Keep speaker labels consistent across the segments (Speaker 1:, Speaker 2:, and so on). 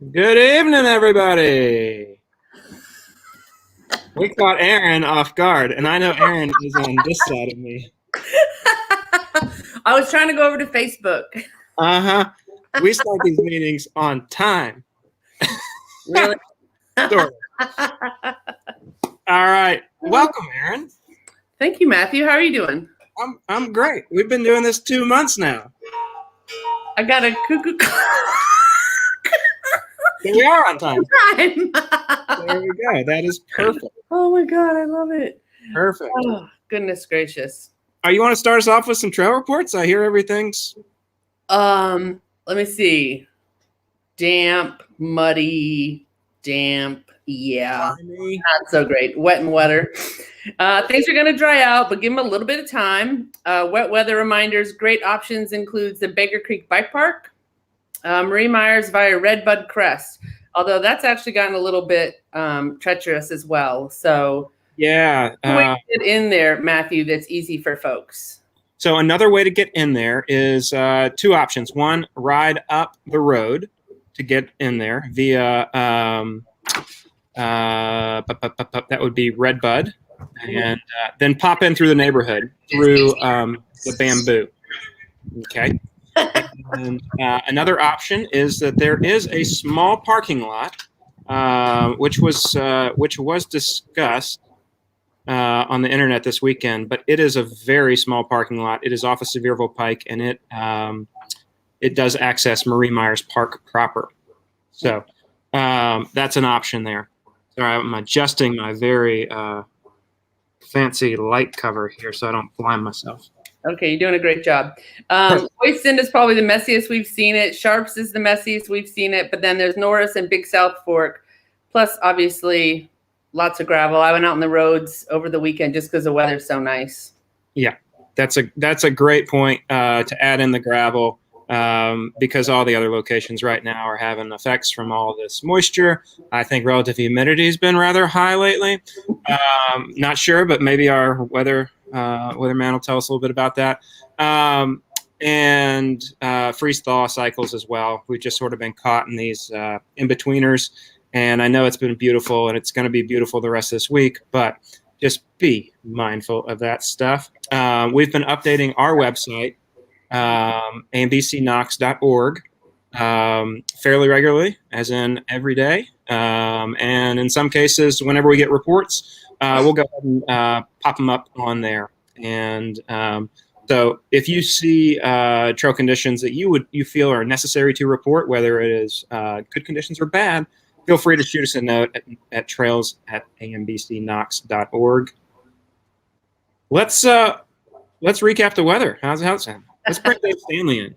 Speaker 1: Good evening, everybody. We caught Aaron off guard, and I know Aaron is on this side of me.
Speaker 2: I was trying to go over to Facebook.
Speaker 1: We start these meetings on time.
Speaker 2: Really?
Speaker 1: Sort of. All right. Welcome, Aaron.
Speaker 2: Thank you, Matthew. How are you doing?
Speaker 1: I'm great. We've been doing this 2 months now.
Speaker 2: I got a cuckoo.
Speaker 1: So we are on time.
Speaker 2: Time.
Speaker 1: There we go. That is perfect.
Speaker 2: Oh my God, I love it.
Speaker 1: Perfect.
Speaker 2: Oh, goodness gracious.
Speaker 1: You want to start us off with some trail reports? I hear everything's.
Speaker 2: Let me see. Damp, muddy, damp. Yeah, not so great. Wet and wetter. Things are going to dry out, but give them a little bit of time. Wet weather reminders. Great options includes the Baker Creek Bike Park, Marie Myers via Redbud Crest, although that's actually gotten a little bit treacherous as well. So
Speaker 1: yeah,
Speaker 2: way to get in there, Matthew, that's easy for folks.
Speaker 1: So another way to get in there is two options. One, ride up the road to get in there via that would be Redbud, and then pop in through the neighborhood through the bamboo. Okay. And another option is that there is a small parking lot, which was discussed on the internet this weekend, but it is a very small parking lot. It is off of Sevierville Pike, and it does access Marie Myers Park proper. So that's an option there. Sorry, I'm adjusting my very fancy light cover here so I don't blind myself.
Speaker 2: Okay, you're doing a great job. Hoyston is probably the messiest we've seen it. Sharps is the messiest we've seen it. But then there's Norris and Big South Fork. Plus, obviously, lots of gravel. I went out on the roads over the weekend just because the weather's so nice.
Speaker 1: Yeah, that's a great point to add in the gravel because all the other locations right now are having effects from all this moisture. I think relative humidity has been rather high lately. Not sure, but maybe our weatherman will tell us a little bit about that. And freeze-thaw cycles as well. We've just sort of been caught in these in-betweeners. And I know it's been beautiful, and it's going to be beautiful the rest of this week, but just be mindful of that stuff. We've been updating our website, ambcknox.org, fairly regularly, as in every day. And in some cases, whenever we get reports, we'll go ahead and pop them up on there. And so if you see trail conditions that you feel are necessary to report, whether it is good conditions or bad, feel free to shoot us a note at trails@ambcknox.org. Let's recap the weather. How's it sound? Let's bring Dave Stanley in.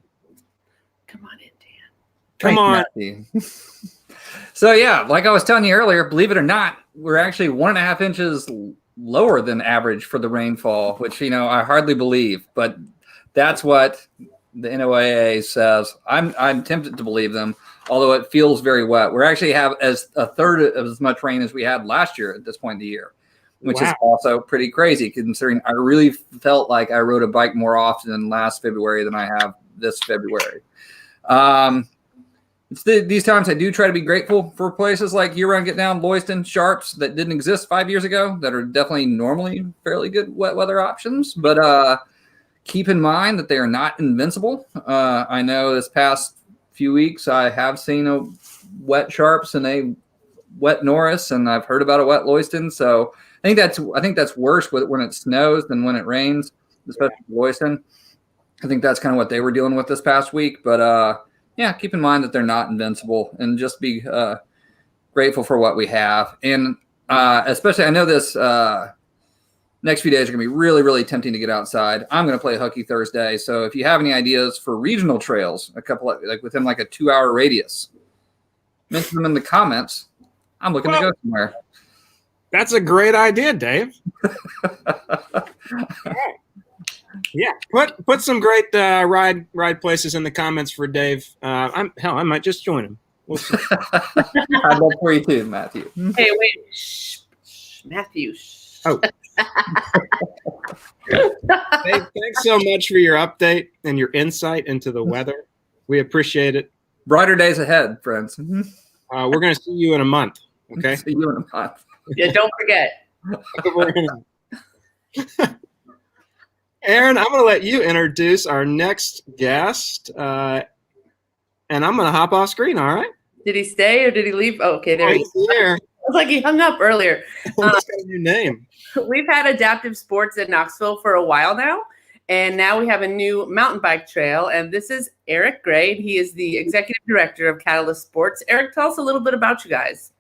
Speaker 2: Come on in, Dan.
Speaker 1: Come on.
Speaker 3: So yeah, like I was telling you earlier, believe it or not, we're actually 1.5 inches lower than average for the rainfall, which I hardly believe, but that's what the NOAA says. I'm tempted to believe them, although it feels very wet. We're actually have as a third of as much rain as we had last year at this point in the year, which is also pretty crazy considering I really felt like I rode a bike more often last February than I have this February. These times I do try to be grateful for places like year-round get down, Lewiston, Sharps that didn't exist 5 years ago that are definitely normally fairly good wet weather options. But keep in mind that they are not invincible. I know this past few weeks I have seen a wet Sharps and a wet Norris, and I've heard about a wet Lewiston. So I think that's worse when it snows than when it rains, especially Lewiston. I think that's kind of what they were dealing with this past week. But yeah, keep in mind that they're not invincible, and just be grateful for what we have. And especially, I know this next few days are going to be really, really tempting to get outside. I'm going to play hooky Thursday. So if you have any ideas for regional trails, within like a 2-hour radius, mention them in the comments. I'm looking to go somewhere.
Speaker 1: That's a great idea, Dave. All right. Yeah, put some great ride places in the comments for Dave. I might just join him. We'll see.
Speaker 3: I'd love for you too, Matthew.
Speaker 2: Hey, wait, Matthew.
Speaker 1: Oh. Dave, thanks so much for your update and your insight into the weather. We appreciate it.
Speaker 3: Brighter days ahead, friends.
Speaker 1: We're going to see you in a month. Okay.
Speaker 3: See you in a month.
Speaker 2: Yeah, don't forget.
Speaker 1: Aaron, I'm going to let you introduce our next guest, and I'm going to hop off screen. All right.
Speaker 2: Did he stay or did he leave? Oh, okay, there he is.
Speaker 1: There.
Speaker 2: It was like he hung up earlier.
Speaker 1: He's got a new name.
Speaker 2: We've had adaptive sports in Knoxville for a while now, and now we have a new mountain bike trail. And this is Eric Gray. He is the executive director of Catalyst Sports. Eric, tell us a little bit about you guys.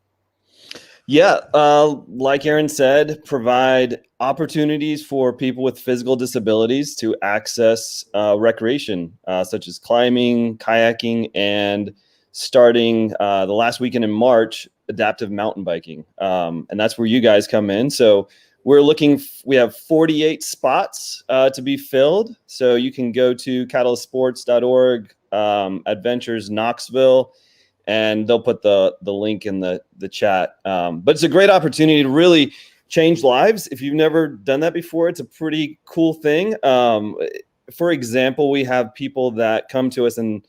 Speaker 4: Yeah, like Aaron said, provide opportunities for people with physical disabilities to access recreation, such as climbing, kayaking, and starting the last weekend in March, adaptive mountain biking. And that's where you guys come in. So we have 48 spots to be filled. So you can go to catalystsports.org, Adventures Knoxville, and they'll put the link in the chat. But it's a great opportunity to really change lives. If you've never done that before, it's a pretty cool thing. For example, we have people that come to us and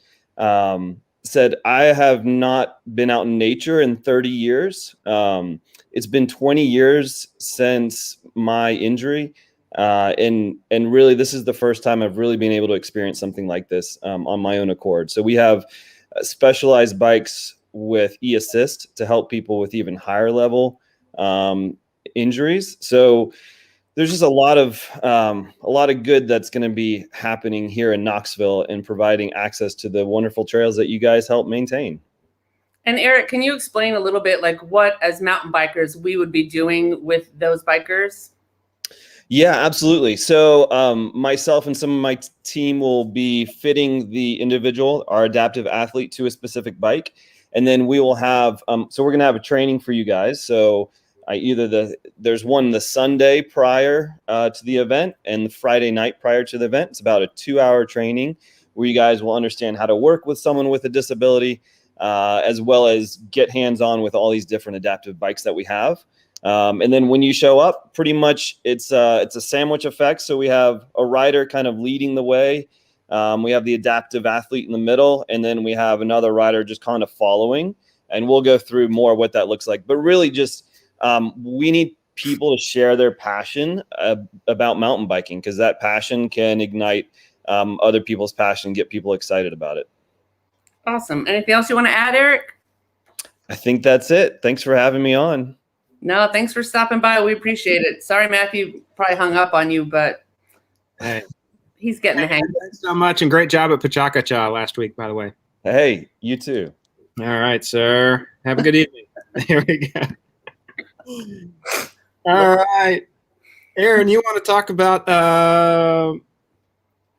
Speaker 4: said, I have not been out in nature in 30 years. It's been 20 years since my injury. And really, this is the first time I've really been able to experience something like this on my own accord. So we have specialized bikes with e-assist to help people with even higher level injuries. So there's just a lot of good that's going to be happening here in Knoxville and providing access to the wonderful trails that you guys help maintain.
Speaker 2: And Eric, can you explain a little bit like what, as mountain bikers, we would be doing with those bikers?
Speaker 4: Yeah, absolutely. So myself and some of my team will be fitting the individual, our adaptive athlete, to a specific bike. And then we will have, so we're going to have a training for you guys. So there's one the Sunday prior to the event and the Friday night prior to the event. It's about a 2-hour training where you guys will understand how to work with someone with a disability, as well as get hands-on with all these different adaptive bikes that we have. And then when you show up, pretty much it's a sandwich effect. So we have a rider kind of leading the way. We have the adaptive athlete in the middle, and then we have another rider just kind of following. And we'll go through more what that looks like. But really just we need people to share their passion about mountain biking, because that passion can ignite other people's passion and get people excited about it.
Speaker 2: Awesome. Anything else you want to add, Eric?
Speaker 4: I think that's it. Thanks for having me on.
Speaker 2: No, thanks for stopping by. We appreciate it. Sorry, Matthew probably hung up on you, but
Speaker 1: Hey,
Speaker 2: he's getting the hang.
Speaker 1: thanks so much, and great job at Pachakacha last week, by the way.
Speaker 4: Hey, you too.
Speaker 1: All right, sir. Have a good evening. Here we go. All right. Aaron, you want to talk about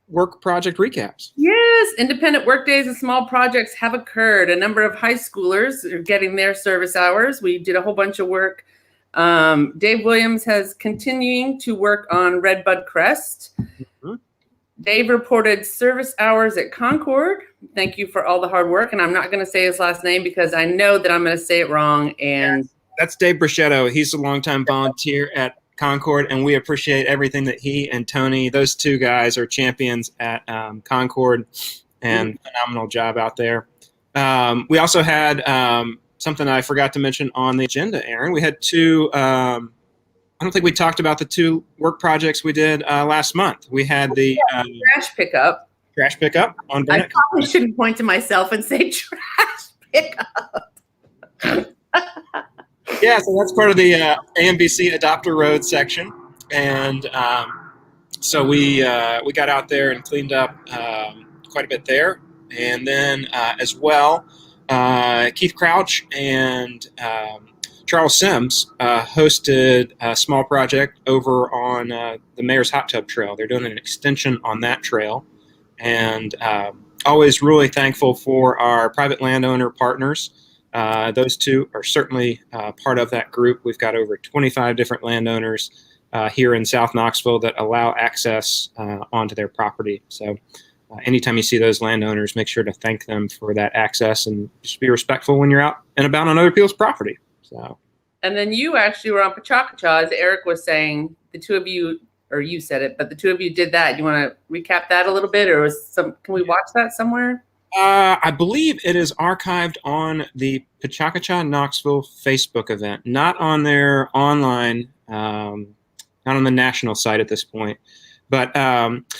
Speaker 1: work project recaps?
Speaker 2: Yes, independent work days and small projects have occurred. A number of high schoolers are getting their service hours. We did a whole bunch of work. Dave Williams has continuing to work on Redbud Crest.
Speaker 1: Mm-hmm.
Speaker 2: Dave reported service hours at Concord. Thank you for all the hard work. And I'm not going to say his last name because I know that I'm going to say it wrong. And
Speaker 1: That's Dave Bruschetto. He's a longtime volunteer at Concord, and we appreciate everything that he and Tony, those two guys, are champions at Concord, and phenomenal job out there. We also had something I forgot to mention on the agenda, Aaron. We had two, I don't think we talked about the two work projects we did last month. We had the
Speaker 2: trash pickup.
Speaker 1: Trash pickup on
Speaker 2: I
Speaker 1: Bennett.
Speaker 2: probably shouldn't point to myself and say trash pickup.
Speaker 1: Yeah, so that's part of the AMBC Adopter Road section, and so we got out there and cleaned up quite a bit there, and then as well, Keith Crouch and Charles Sims hosted a small project over on the Mayor's Hot Tub Trail. They're doing an extension on that trail, and always really thankful for our private landowner partners. Those two are certainly part of that group. We've got over 25 different landowners here in South Knoxville that allow access onto their property. So anytime you see those landowners, make sure to thank them for that access and just be respectful when you're out and about on other people's property. So.
Speaker 2: And then you actually were on Pachakacha, as Eric was saying. The two of you, or you said it, but the two of you did that. You want to recap that a little bit, or can we watch that somewhere?
Speaker 1: I believe it is archived on the Pachakacha Knoxville Facebook event, not on their online, not on the national site at this point. But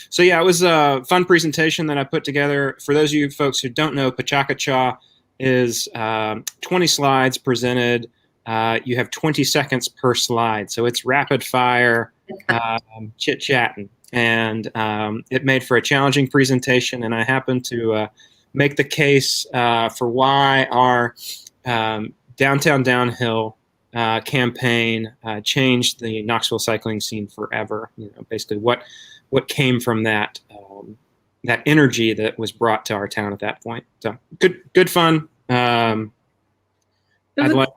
Speaker 1: so yeah, it was a fun presentation that I put together. For those of you folks who don't know, Pachakacha is 20 slides presented. You have 20 seconds per slide, so it's rapid fire chit-chatting. And it made for a challenging presentation, and I happened to make the case for why our Downtown Downhill campaign changed the Knoxville cycling scene forever. Basically what came from that that energy that was brought to our town at that point. So good fun.
Speaker 2: It was a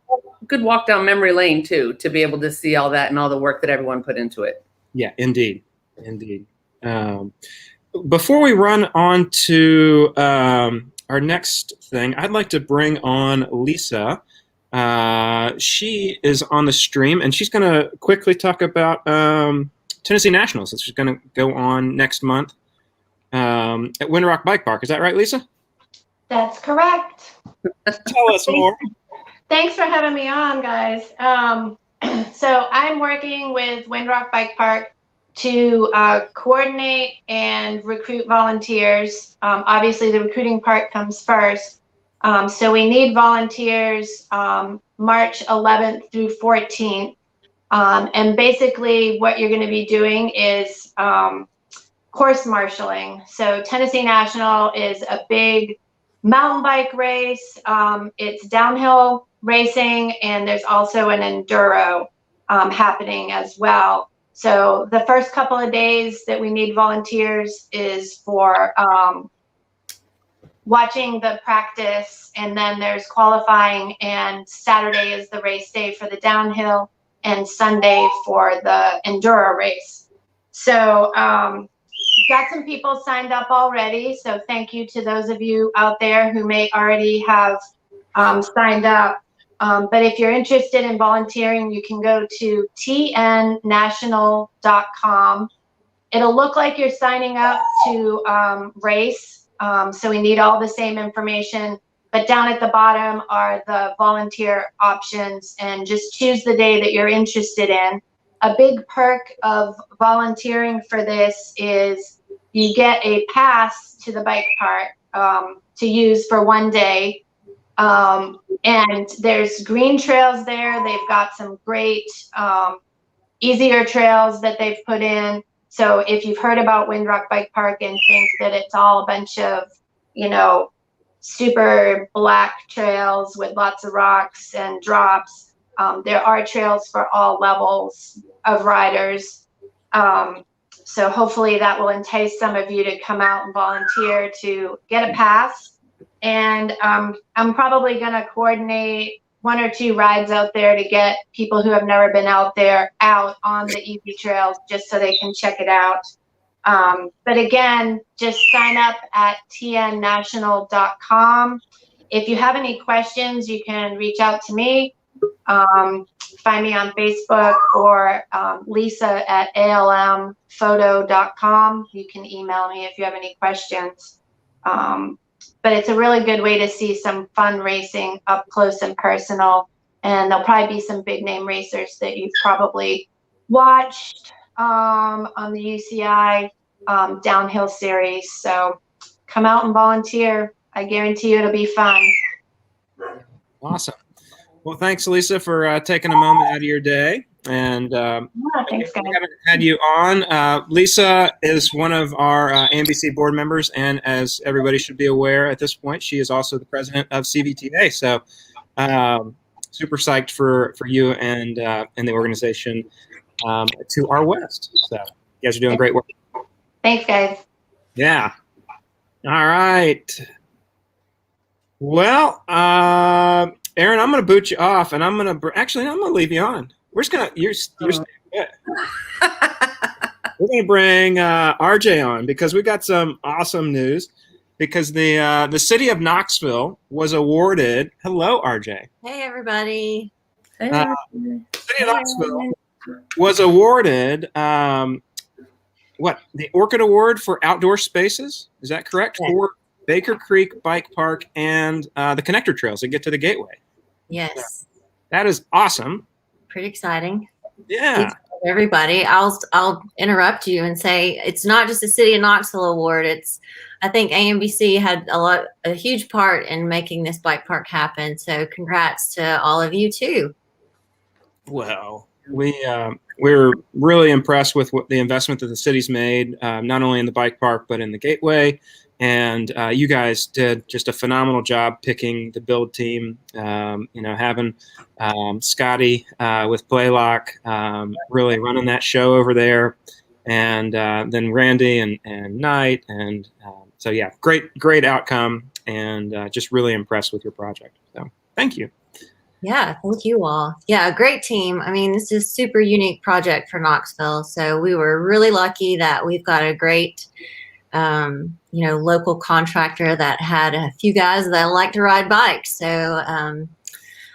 Speaker 2: good walk down memory lane too, to be able to see all that and all the work that everyone put into it.
Speaker 1: Yeah, indeed. Before we run on to our next thing, I'd like to bring on Lisa. She is on the stream, and she's going to quickly talk about Tennessee Nationals, which is going to go on next month at Wind Rock Bike Park. Is that right, Lisa?
Speaker 5: That's correct.
Speaker 1: Tell us more.
Speaker 5: Thanks for having me on, guys. So I'm working with Wind Rock Bike Park to coordinate and recruit volunteers. Obviously, the recruiting part comes first. So we need volunteers March 11th through 14th. And basically what you're going to be doing is course marshaling. So Tennessee National is a big mountain bike race. It's downhill racing, and there's also an enduro happening as well. So the first couple of days that we need volunteers is for watching the practice, and then there's qualifying, and Saturday is the race day for the downhill, and Sunday for the enduro race. So got some people signed up already, so thank you to those of you out there who may already have signed up. But if you're interested in volunteering, you can go to tnnational.com. It'll look like you're signing up to race, so we need all the same information. But down at the bottom are the volunteer options, and just choose the day that you're interested in. A big perk of volunteering for this is you get a pass to the bike park to use for one day. And there's green trails there. They've got some great easier trails that they've put in. So if you've heard about Wind Rock Bike Park and think that it's all a bunch of, super black trails with lots of rocks and drops, there are trails for all levels of riders. So hopefully that will entice some of you to come out and volunteer to get a pass. And I'm probably going to coordinate 1 or 2 rides out there to get people who have never been out there out on the easy trails, just so they can check it out. But again, just sign up at tnnational.com. If you have any questions, you can reach out to me. Find me on Facebook, or Lisa at almphoto.com. You can email me if you have any questions. But it's a really good way to see some fun racing up close and personal. And there'll probably be some big name racers that you've probably watched on the UCI downhill series. So come out and volunteer. I guarantee you it'll be fun.
Speaker 1: Awesome. Well, thanks, Lisa, for taking a moment out of your day. And
Speaker 5: Thanks, guys.
Speaker 1: we haven't had you on. Lisa is one of our AMBC board members, and as everybody should be aware at this point, she is also the president of CVTA. So super psyched for you and the organization to our west. So you guys are doing great work.
Speaker 5: Thanks, guys.
Speaker 1: Yeah. All right. Well, Aaron, I'm going to boot you off, and I'm going to leave you on. We're just going to, you're staying good. We're going to bring RJ on, because we got some awesome news, because the city of Knoxville was awarded, hello, RJ.
Speaker 6: Hey, everybody.
Speaker 1: The city of Knoxville was awarded, the Orchid Award for outdoor spaces. Is that correct?
Speaker 6: Yes.
Speaker 1: Baker Creek Bike Park and the connector trails that get to the Gateway.
Speaker 6: Yes.
Speaker 1: That is awesome.
Speaker 6: Pretty exciting.
Speaker 1: Yeah.
Speaker 6: Everybody, I'll interrupt you and say it's not just a City of Knoxville award. I think AMBC had a huge part in making this bike park happen. So congrats to all of you too.
Speaker 1: Well, we're really impressed with what the investment that the city's made, not only in the bike park but in the Gateway. And you guys did just a phenomenal job picking the build team. Having Scotty with Blaylock really running that show over there, and then Randy and Knight, and so yeah, great outcome, and just really impressed with your project. So thank you.
Speaker 6: Yeah, thank you all. Yeah, great team. I mean, this is a super unique project for Knoxville, so we were really lucky that we've got a great local contractor that had a few guys that like to ride bikes. So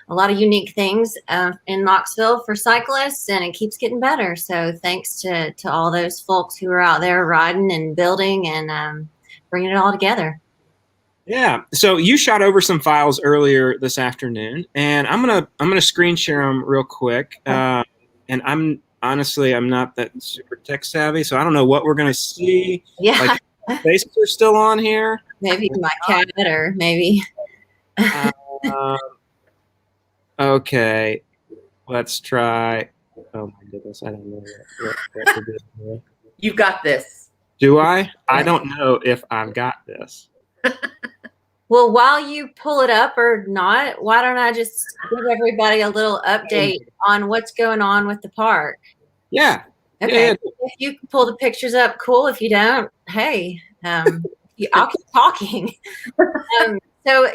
Speaker 6: a lot of unique things in Knoxville for cyclists, and it keeps getting better. So thanks to all those folks who are out there riding and building and bringing it all together.
Speaker 1: Yeah. So you shot over some files earlier this afternoon, and I'm gonna screen share them real quick. And I'm not that super tech savvy, so I don't know what we're gonna see.
Speaker 6: Yeah.
Speaker 1: Like, faces are still on here.
Speaker 6: Maybe my cat, or maybe.
Speaker 1: Okay, let's try. Oh my goodness, I don't know what to do.
Speaker 2: You've got this.
Speaker 1: Do I? I don't know if I've got this.
Speaker 6: Well, while you pull it up or not, why don't I just give everybody a little update on what's going on with the park?
Speaker 1: Yeah.
Speaker 6: Okay.
Speaker 1: Yeah.
Speaker 6: If you can pull the pictures up, cool. If you don't, hey, I'll keep talking. So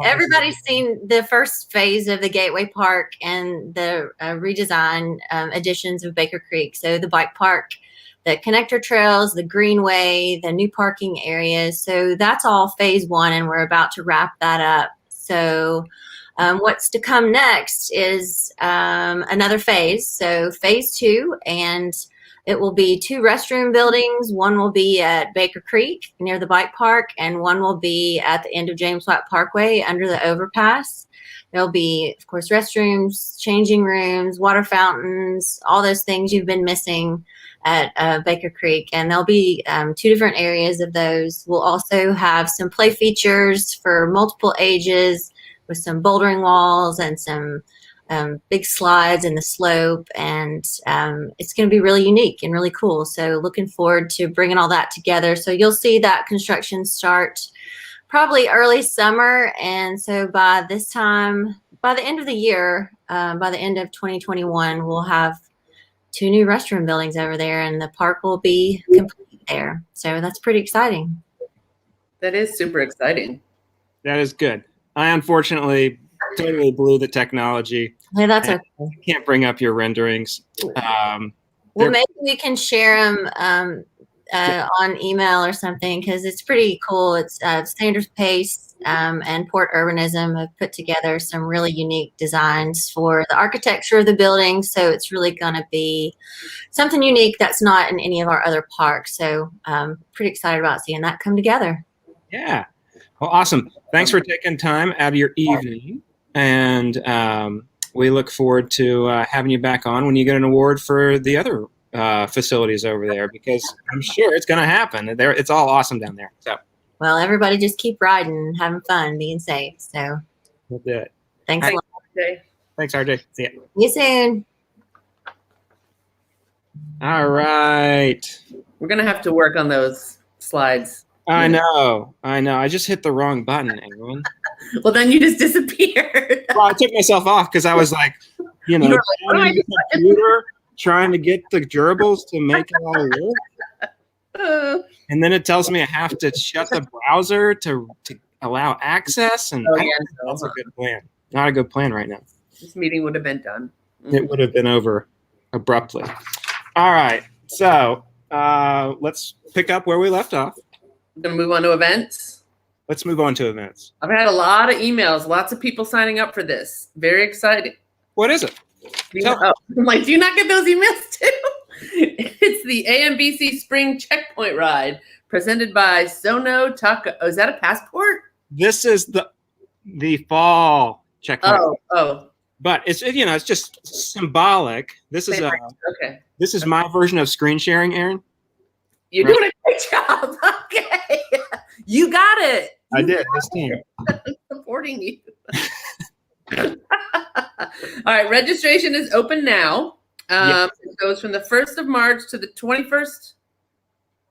Speaker 6: everybody's seen the first phase of the Gateway Park and the redesign additions of Baker Creek. So the bike park, the connector trails, the greenway, the new parking areas. So that's all phase one, and we're about to wrap that up. So what's to come next is another phase. So phase two, and it will be 2 restroom buildings. One will be at Baker Creek near the bike park, and one will be at the end of James White Parkway under the overpass. There'll be, of course, restrooms, changing rooms, water fountains, all those things you've been missing at Baker Creek. And there'll be 2 different areas of those. We'll also have some play features for multiple ages with some bouldering walls and some big slides in the slope. And it's going to be really unique and really cool. So looking forward to bringing all that together. So you'll see that construction start probably early summer. And so by this time, by the end of the year, by the end of 2021, we'll have 2 new restroom buildings over there, and the park will be complete there. So that's pretty exciting.
Speaker 2: That is super exciting.
Speaker 1: That is good. I unfortunately totally blew the technology.
Speaker 6: Hey, that's okay.
Speaker 1: I can't bring up your renderings.
Speaker 6: Well, maybe we can share them on email or something, because it's pretty cool. It's Sanders Pace and Port Urbanism have put together some really unique designs for the architecture of the building. So it's really going to be something unique that's not in any of our other parks. So pretty excited about seeing that come together.
Speaker 1: Yeah. Well, awesome. Thanks for taking time out of your evening. And we look forward to having you back on when you get an award for the other facilities over there, because I'm sure it's going to happen. It's all awesome down there. So,
Speaker 6: well, everybody just keep riding, having fun, being safe. So
Speaker 1: we'll do it.
Speaker 6: Thanks a lot.
Speaker 2: Okay.
Speaker 1: Thanks, RJ. See ya.
Speaker 6: See you soon.
Speaker 1: All right.
Speaker 2: We're going to have to work on those slides.
Speaker 1: I know. I just hit the wrong button, everyone.
Speaker 2: Well, then you just disappeared.
Speaker 1: Well, I took myself off because I was like,
Speaker 2: You were like, what am I
Speaker 1: on the computer trying to get the gerbils to make it all work. And then it tells me I have to shut the browser to allow access. And that's a good plan. Not a good plan right now.
Speaker 2: This meeting would have been done.
Speaker 1: It would have been over abruptly. All right. So let's pick up where we left off.
Speaker 2: We're going to move on to events.
Speaker 1: Let's move on to events.
Speaker 2: I've had a lot of emails, lots of people signing up for this. Very excited.
Speaker 1: What is it?
Speaker 2: I'm like, do you not get those emails too? It's the AMBC Spring Checkpoint Ride presented by Sono Taco. Oh, is that a passport?
Speaker 1: This is the fall checkpoint.
Speaker 2: Oh.
Speaker 1: But it's it's just symbolic. This is
Speaker 2: okay.
Speaker 1: This is my version of screen sharing, Aaron.
Speaker 2: You're doing a great job. Okay. You got it.
Speaker 1: I did this team.
Speaker 2: Supporting you. All right, registration is open now. It goes from the 1st of March to the 21st.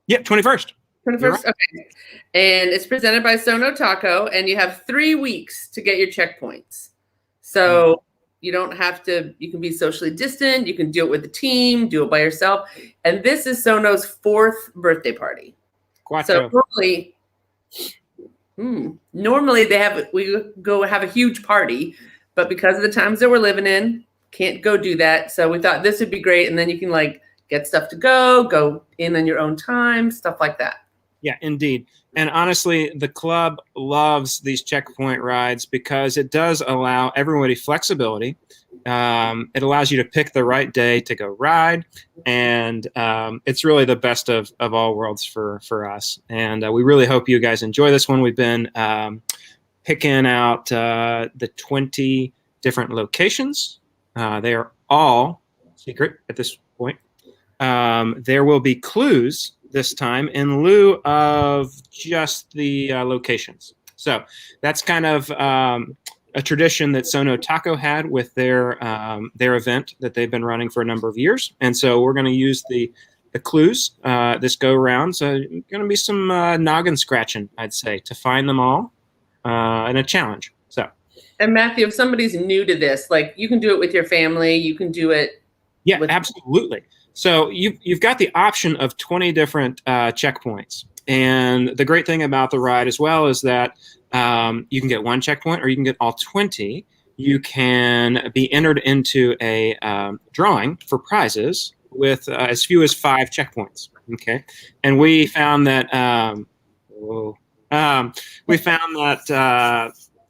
Speaker 1: Yep, 21st.
Speaker 2: 21st.
Speaker 1: Right.
Speaker 2: Okay. And it's presented by Sono Taco, and you have 3 weeks to get your checkpoints. So you don't have to, you can be socially distant, you can do it with the team, do it by yourself. And this is Sono's 4th birthday party.
Speaker 1: Quattro.
Speaker 2: So normally we go have a huge party, but because of the times that we're living in, can't go do that. So we thought this would be great. And then you can like get stuff to go in on your own time, stuff like that.
Speaker 1: Yeah, indeed. And honestly, the club loves these checkpoint rides because it does allow everybody flexibility. It allows you to pick the right day to go ride. And it's really the best of all worlds for us. And we really hope you guys enjoy this one. We've been picking out the 20 different locations. They are all secret at this point. There will be clues this time in lieu of just the locations. So that's kind of a tradition that Sono Taco had with their event that they've been running for a number of years. And so we're going to use the clues this go around. So going to be some noggin scratching, I'd say, to find them all and a challenge. So.
Speaker 2: And Matthew, if somebody's new to this, like you can do it with your family, you can do it.
Speaker 1: Yeah, absolutely. So you've got the option of 20 different checkpoints. And the great thing about the ride as well is that you can get one checkpoint or you can get all 20. You can be entered into a drawing for prizes with as few as 5 checkpoints. Okay. And we found that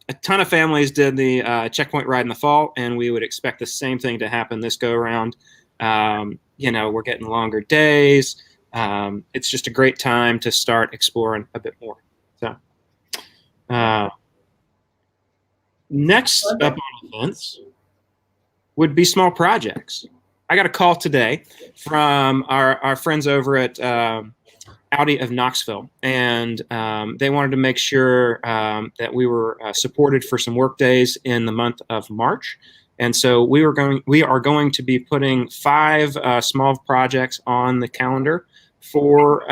Speaker 1: a ton of families did the checkpoint ride in the fall, and we would expect the same thing to happen this go around. We're getting longer days. It's just a great time to start exploring a bit more. So, next up on events would be small projects. I got a call today from our friends over at Audi of Knoxville, and they wanted to make sure that we were supported for some work days in the month of March. And so we are going to be putting 5 small projects on the calendar for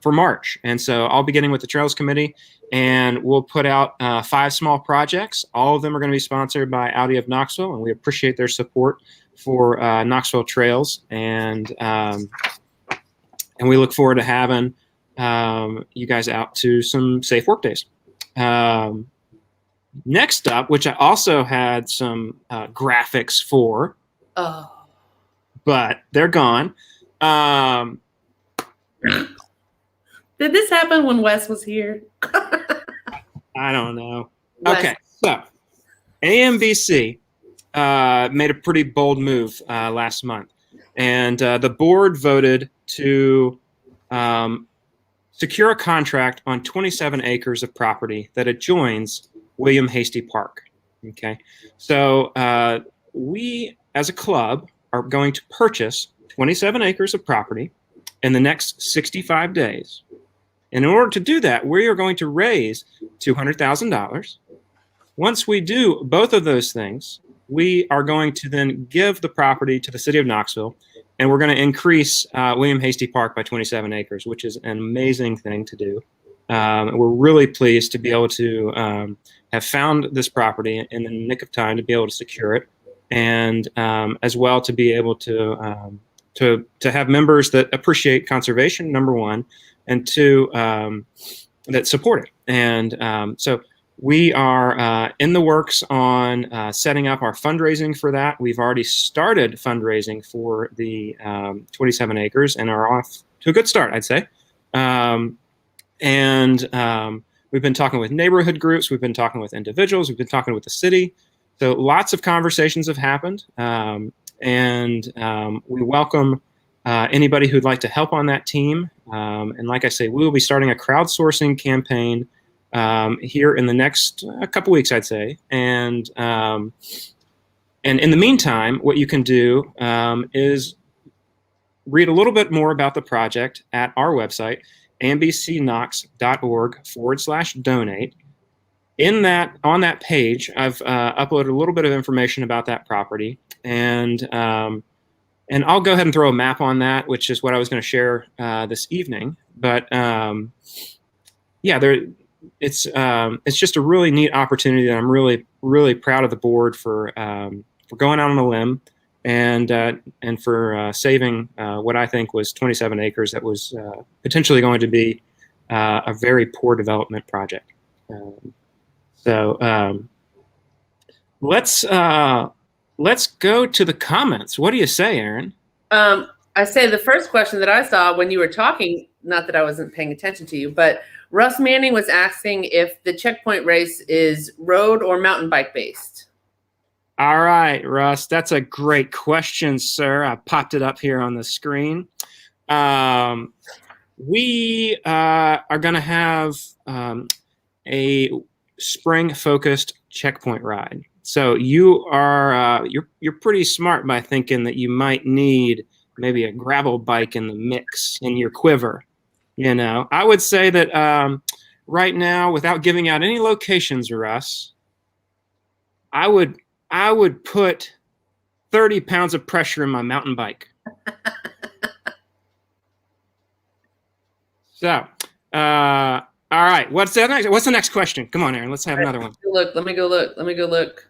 Speaker 1: March. And so I'll be getting with the Trails Committee, and we'll put out 5 small projects. All of them are going to be sponsored by Audi of Knoxville, and we appreciate their support for Knoxville Trails. And we look forward to having you guys out to some safe work days. Next up, which I also had some graphics for, but they're gone.
Speaker 2: Did this happen when Wes was here?
Speaker 1: I don't know. Okay, so AMBC made a pretty bold move last month, and the board voted to secure a contract on 27 acres of property that adjoins William Hasty Park. Okay, so we as a club are going to purchase 27 acres of property in the next 65 days. And in order to do that, we are going to raise $200,000. Once we do both of those things, we are going to then give the property to the city of Knoxville, and we're going to increase William Hasty Park by 27 acres, which is an amazing thing to do. We're really pleased to be able to have found this property in the nick of time to be able to secure it, and as well to be able to have members that appreciate conservation, number one, and 2, that support it. And so we are in the works on setting up our fundraising for that. We've already started fundraising for the 27 acres and are off to a good start, I'd say. We've been talking with neighborhood groups. We've been talking with individuals. We've been talking with the city. So lots of conversations have happened. We welcome anybody who'd like to help on that team. And like I say, we will be starting a crowdsourcing campaign here in the next couple weeks, I'd say. And in the meantime, what you can do is read a little bit more about the project at our website, ambcknox.org/donate. On that page, I've uploaded a little bit of information about that property, and I'll go ahead and throw a map on that, which is what I was going to share this evening. But yeah, it's just a really neat opportunity that I'm really, really proud of the board for going out on a limb and for saving what I think was 27 acres that was potentially going to be a very poor development project. So let's go to the comments. What do you say, Aaron?
Speaker 2: I say the first question that I saw when you were talking, not that I wasn't paying attention to you, but Russ Manning was asking if the checkpoint race is road or mountain bike based.
Speaker 1: All right, Russ, that's a great question, sir. I popped it up here on the screen. We are going to have a spring-focused checkpoint ride. So you are you're pretty smart by thinking that you might need maybe a gravel bike in the mix in your quiver. You know, I would say that right now, without giving out any locations, Russ, I would put 30 pounds of pressure in my mountain bike. So, all right. What's the next question? Come on, Aaron. Let's have another one.
Speaker 2: Let me go look.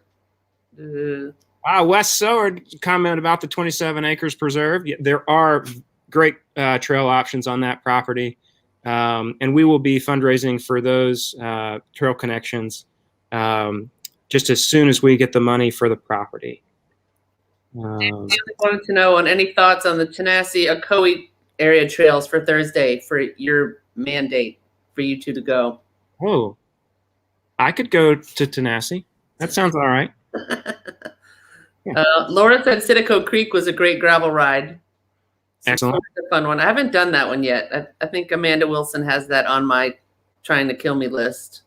Speaker 1: Wow, Wes Soward commented about the 27 acres preserved. There are great trail options on that property, and we will be fundraising for those trail connections just as soon as we get the money for the property.
Speaker 2: I wanted to know on any thoughts on the Tanasi-Ocoee area trails for Thursday for your mandate for you two to go.
Speaker 1: Oh, I could go to Tanasi. That sounds all right.
Speaker 2: Laura said Citico Creek was a great gravel ride.
Speaker 1: Excellent.
Speaker 2: A fun one. I haven't done that one yet. I think Amanda Wilson has that on my trying to kill me list.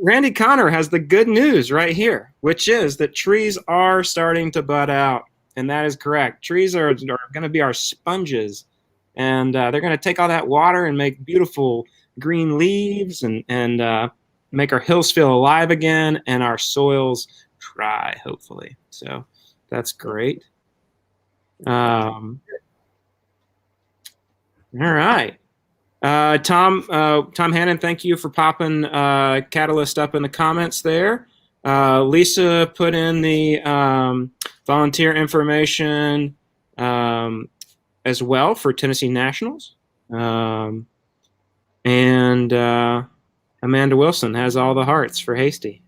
Speaker 1: Randy Connor has the good news right here, which is that trees are starting to bud out. And that is correct. Trees are going to be our sponges. And they're going to take all that water and make beautiful green leaves and make our hills feel alive again and our soils dry, hopefully. So that's great. All right. Tom Hannon, thank you for popping Catalyst up in the comments there. Lisa put in the volunteer information as well for Tennessee Nationals. And Amanda Wilson has all the hearts for Hasty.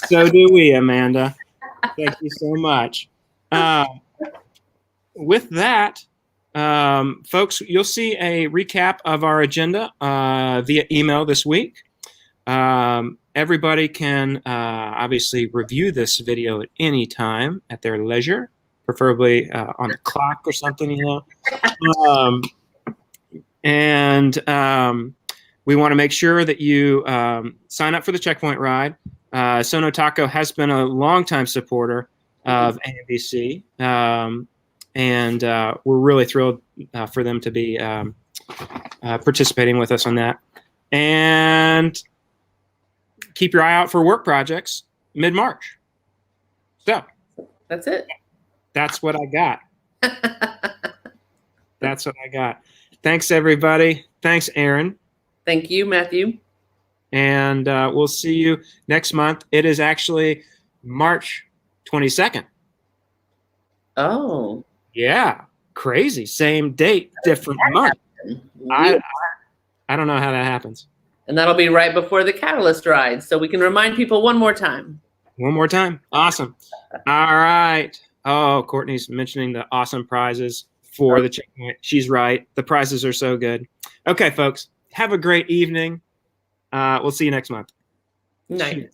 Speaker 1: So do we, Amanda. Thank you so much. With that, folks, you'll see a recap of our agenda via email this week. Everybody can obviously review this video at any time at their leisure, preferably on the clock or something, you know. We want to make sure that you sign up for the checkpoint ride. Sono Taco has been a longtime supporter of AMBC, and we're really thrilled for them to be participating with us on that. And keep your eye out for work projects mid-March. So
Speaker 2: that's it.
Speaker 1: That's what I got. That's what I got. Thanks, everybody. Thanks, Aaron.
Speaker 2: Thank you, Matthew.
Speaker 1: And we'll see you next month. It is actually March 22nd.
Speaker 2: Oh.
Speaker 1: Yeah. Crazy. Same date, different month. I don't know how that happens.
Speaker 2: And that'll be right before the Catalyst ride. So we can remind people one more time.
Speaker 1: One more time. Awesome. All right. Oh, Courtney's mentioning the awesome prizes for the checkpoint. She's right. The prizes are so good. Okay, folks. Have a great evening. We'll see you next month.
Speaker 2: Night.